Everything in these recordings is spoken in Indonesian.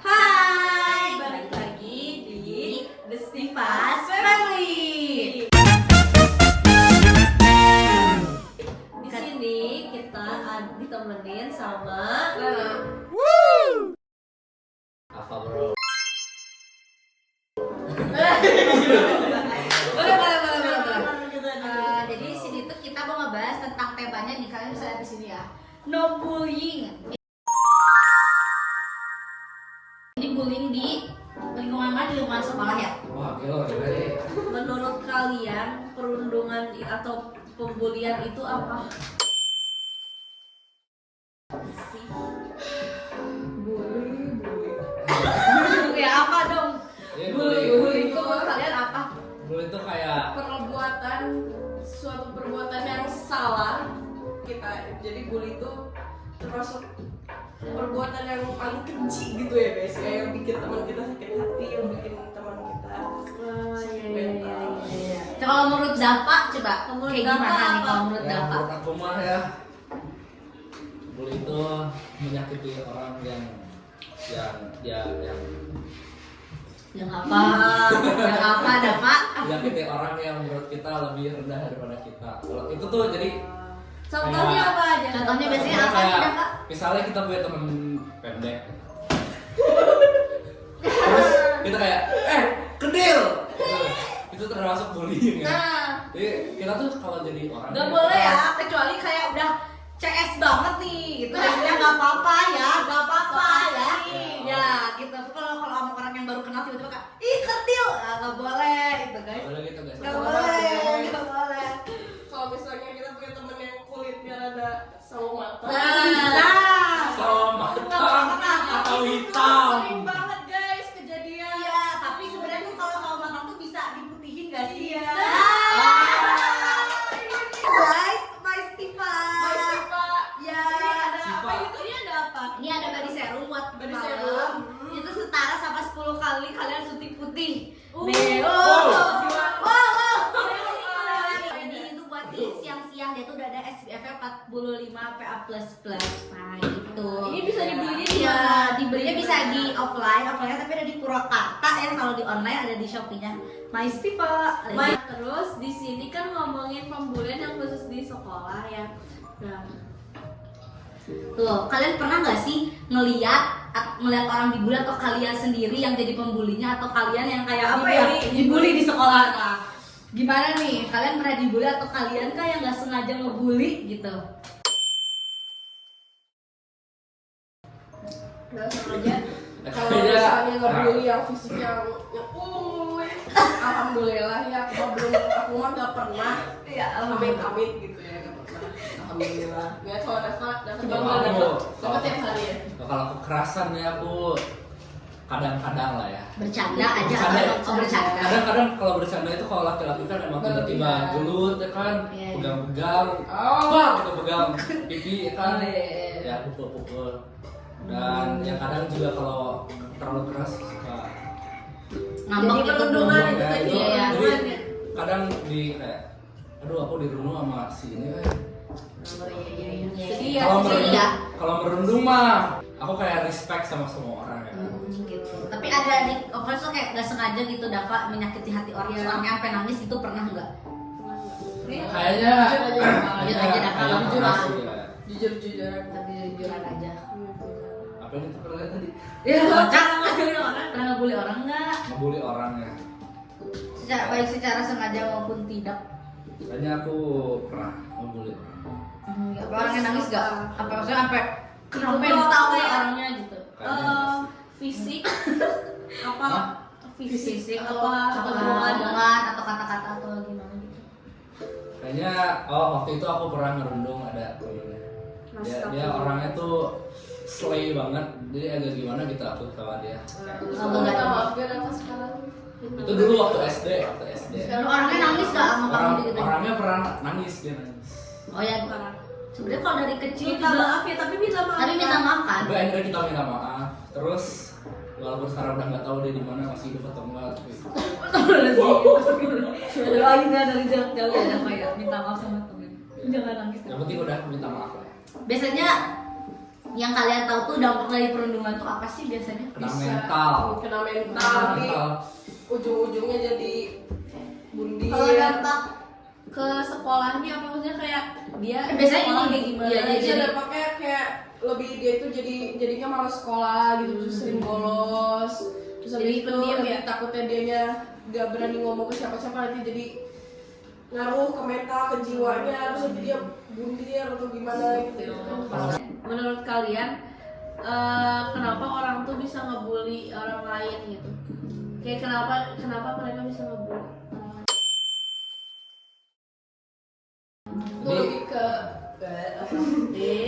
Hai, balik lagi di The Stifas Family. Di sini kita ditemenin sama Lana. Apa bro? Jadi di sini tuh kita mau ngebahas tentang temanya nih, kalian bisa lihat di sini ya. No bullying. Ini bullying di lingkungan mana, di lingkungan sekolah ya? Wah gila deh. Menurut kalian perundungan atau pembulian itu apa? Bully ya apa dong? Bully itu menurut kalian apa? Bully itu kayak suatu perbuatan yang salah kita. Jadi bully itu termasuk perbuatan yang paling keji gitu ya guys, yang bikin teman kita sakit hati, yang bikin teman kita sakit mental. Kalau menurut Dafa, coba kayak gimana nih kalau menurut ya, Dafa? menurut aku mah ya, bully itu menyakiti orang yang Yang apa Dafa? menyakiti orang yang menurut kita lebih rendah daripada kita. Kalau itu tuh jadi Contohnya apa aja? Contohnya biasanya apa kayak, nih Dafa? misalnya kita punya teman pendek, terus kita kayak kedil, itu termasuk bullying ya. Nah, Jadi kita tuh kalau jadi orang nggak boleh ya, kecuali kayak udah CS banget nih, gitu ya nggak apa-apa ya, ya gitu. Kalau sama orang yang baru kenal tiba-tiba kayak ih kecil, nggak boleh gitu guys, boleh gitu guys. nggak boleh. Kalau misalnya kita punya temen yang kulitnya ada sawo mata, Sama atau hitam. sering banget guys kejadian. Iya, tapi sebenarnya tuh kalau sama matang tuh bisa diputihin nggak sih? Iya. Guys, my Stifa. Ya. Siva. Ini ada apa? Ini ada body serum buat Body malam. serum. Itu setara sama 10 kali kalian suntik putih. Ini Ini tuh buat di siang-siang, dia tuh udah ada SPF-nya 45 PA++. Nah, gitu. Ini bisa dibelinya di Iya, mana? dibelinya bisa di offline tapi ada di Purwakarta ya. Kalau di online ada di Shopee-nya My Stifa. Terus di sini kan ngomongin pembulian yang khusus di sekolah ya. Nah, Tuh, kalian pernah nggak sih ngeliat orang dibully, atau kalian sendiri yang jadi pembulinya, atau kalian yang kayak apa ya, dibully di sekolah? Nah, gimana nih? Kalian pernah dibully atau kalian kah yang nggak sengaja ngebully gitu? Nggak sengaja. Kalau misalnya ngebully yang fisiknya alhamdulillah ya, aku mah nggak pernah amit-amit gitu ya, nggak pernah. Alhamdulillah. Ya kalau dapat tiap hari ya. Kalau kekerasan ya aku kadang-kadang lah ya. Bercanda aja atau bercanda? Kadang-kadang kalau bercanda itu kalau laki-laki kan emang tiba-tiba gelut ya kan, Iya. pegang-pegang, gitu pegang pipi ya kan, ya pukul-pukul. Dan yang kadang juga kalau terlalu keras suka Ngambek Jadi gitu perundungan dong. itu tadi Iya, ya. Jadi kadang di kayak, aduh aku dirundung sama si ini kan. Sedih ya, Kalau sedih ya. kalau merundung mah, aku kayak respect sama semua orang ya. Gitu. Tapi ada di offline tuh kayak nggak sengaja gitu Dafa menyakiti hati orang, orangnya sampai nangis itu pernah nggak? Kayaknya Jujur aja dah, kalau jujur pernah lah. sih, ya. Jujur-jujuran. Tapi jujuran aja. Apa yang itu pernah tadi? Ya, kocak ngebully orang. Pernah ngebully orang nggak? Ngebully orang ya. Baik secara sengaja maupun tidak. Kayaknya aku pernah ngebully orang. Apa orangnya nangis nggak? Apa maksudnya sampai kenapa Itu mental tahu ya ya. orangnya gitu? fisik apa? Hah? Fisik apa? atau Atau hubungan atau kata-kata atau gimana gitu? Kayaknya waktu itu aku pernah ngerundung ada temennya. Dia orangnya tuh slay banget, jadi agak gimana gitu aku sama dia. Minta maaf gak apa sekarang? Itu dulu waktu SD. Orangnya nangis nggak sama kamu gitu? Orangnya nangis dia nangis. Oh ya, sebenarnya kalau dari kecil Minta juga maaf ya, tapi minta maaf. tapi minta maaf kan. Tapi akhirnya kita minta maaf. Terus walaupun sekarang udah nggak tahu dia di mana, masih hidup atau enggak, tapi Doain ya dari jauh-jauh ya apa ya, minta maaf sama temen. Jangan nangis. yang penting udah minta maaf lah. Biasanya yang kalian tahu tuh dampak dari perundungan tuh apa sih biasanya? Kena Bisa mental. kena mental, Kena tapi mental. ujung-ujungnya jadi bundi. Kalau dampak ke sekolahnya apa maksudnya kayak dia Biasanya sekolah ini, kayak gimana? iya, Jadi jadi- dampaknya kayak lebih dia itu jadinya malas sekolah gitu, terus sering bolos. Terus habis Jadi itu pendiam nanti ya? takutnya dianya gak berani ngomong ke siapa-siapa, nanti jadi ngaruh ke mental, ke jiwanya, terus nanti dia bundir atau gimana gitu. Menurut kalian kenapa orang tuh bisa ngebully orang lain gitu? Kayak kenapa mereka bisa ngebully orang lain? Itu lebih ke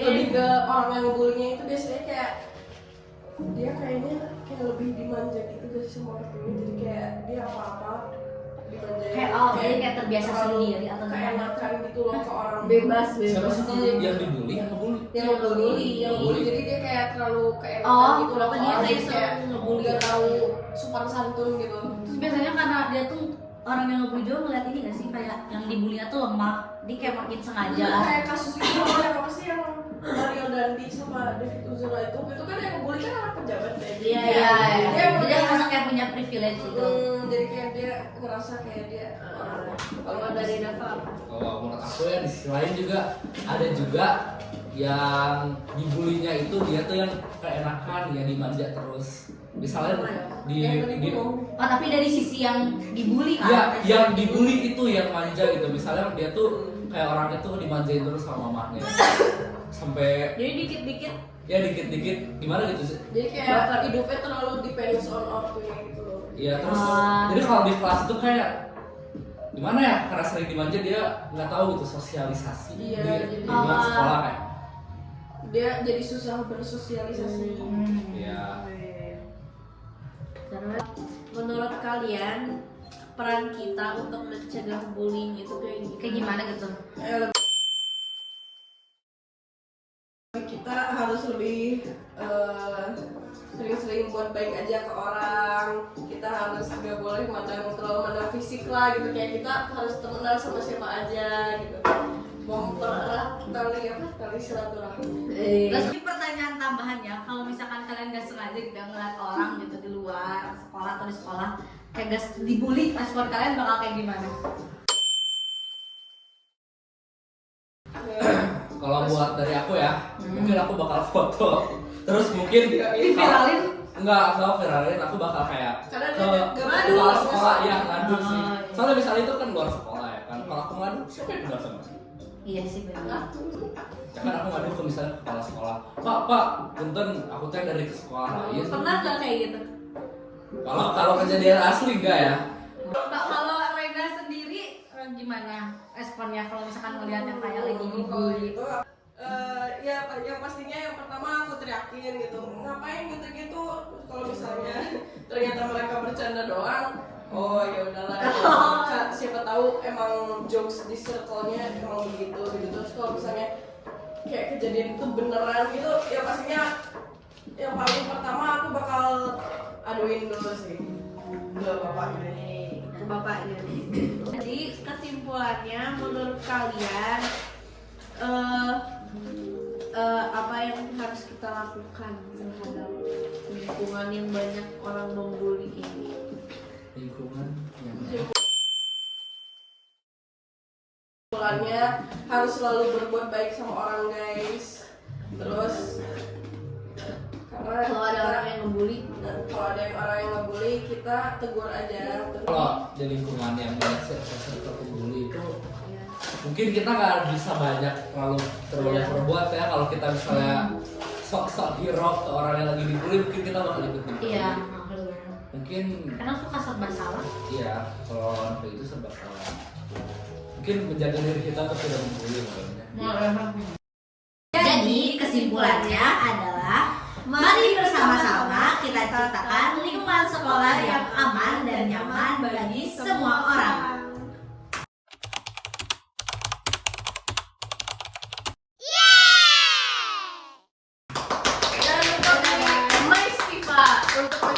lebih ke orang yang ngebullynya itu biasanya kayak dia kayaknya kayak lebih dimanja gitu guys sama orang tuanya, jadi kayak dia apa-apa dimanjain, Kayak jadi kayak terbiasa sendiri atau gimana? keenakan gitu loh ke orang Bebas, Siapa bebas. sih yang dibully yang ngebully? yang ngebully, jadi dia kayak terlalu keenakan Oh, gitu loh kenapa ke dia orang, kayak jadi kayak selalu ngebully? nggak tahu sopan santun gitu. Terus biasanya karena dia tuh orang yang ngebully juga ngeliat ini gak sih, kayak yang dibulinya tuh lemah, dia kayak makin sengaja. Kayak kasus itu yang apa sih yang Mario Dandi sama David Ozora itu kan yang ngebully kan anak pejabat ya. Iya, Dia- iya. dia Jadi dia merasa kayak punya privilege gitu. jadi kayak dia ngerasa kayak dia Kalau dari Dava Kalau menurut aku ya di sisi lain juga ada juga yang dibulinya itu dia tuh yang keenakan, yang dimanja terus. Misalnya di Oh tapi dari sisi yang dibully kan? ya yang dibully itu yang manja gitu. Misalnya dia tuh kayak orangnya tuh dimanjain terus sama mamahnya sampai jadi dikit-dikit ya dikit-dikit gimana gitu sih. jadi kayak hidupnya terlalu depends on ortunya gitu loh. Iya terus Ah. jadi kalau di kelas tuh kayak gimana ya, karena sering dimanja dia nggak tahu gitu sosialisasi Iya, di jadi- lingkungan sekolah kayak Dia jadi susah bersosialisasi. iya. Terus menurut kalian peran kita untuk mencegah bullying itu Kayak gimana gitu? Kita harus lebih sering-sering buat baik aja ke orang. Kita harus gak boleh terlalu mandang fisik lah gitu, kayak kita harus temenan sama siapa aja gitu, mempererat tali silaturahmi. Terus ini pertanyaan tambahannya, kalau misalkan kalian gak sengaja gitu ngeliat orang gitu di luar sekolah atau di sekolah kayak gak dibully, respon kalian bakal kayak gimana? Kalau buat dari aku ya, mungkin aku bakal foto. Terus mungkin Diviralin? enggak viralin, aku bakal kayak Karena ke dia nggak ngadu. kepala sekolah ya ngadu sih. Oh, iya. Soalnya misalnya itu kan luar sekolah ya kan. Kalau aku ngadu, siapa yang kenal sama? Iya sih benar. Ya kan aku ngadu ke misalnya kepala sekolah. Pak, punten aku teh dari ke sekolah lain. pernah nggak kayak gitu? Kalau kejadian asli enggak ya? Kalau Rena sendiri gimana responnya kalau misalkan ngeliat yang kayak lagi Kalau dibully? gitu, ya yang pastinya yang pertama aku teriakin gitu, ngapain gitu-gitu. Kalau misalnya ternyata mereka bercanda doang, oh ya udahlah. Siapa tahu emang jokes di circle-nya emang begitu gitu. Terus kalau misalnya kayak kejadian itu beneran gitu, ya pastinya yang paling pertama aku bakal aduin dulu sih ke bapak ini. Ke bapaknya. Jadi kesimpulannya menurut kalian apa yang harus kita lakukan terhadap lingkungan yang banyak orang membuli ini? Lingkungan yang Kesimpulannya harus selalu berbuat baik sama orang guys. Terus karena Kalau ada orang yang ngebully, kalau ada orang yang ngebully kita tegur aja. kalau di lingkungan yang banyak circle pembuli itu ya. mungkin kita nggak bisa banyak terlalu berbuat ya. Kalau kita misalnya sok-sok hero ke orang yang lagi dibully, mungkin kita bakal ikut dibully. Iya, Mungkin karena suka serba salah. iya, kalau orang kayak itu serba salah. Mungkin menjaga diri kita untuk tidak membuli makanya. Jadi kesimpulannya adalah mari bersama-sama kita ciptakan lingkungan sekolah yang aman dan nyaman bagi semua orang. untuk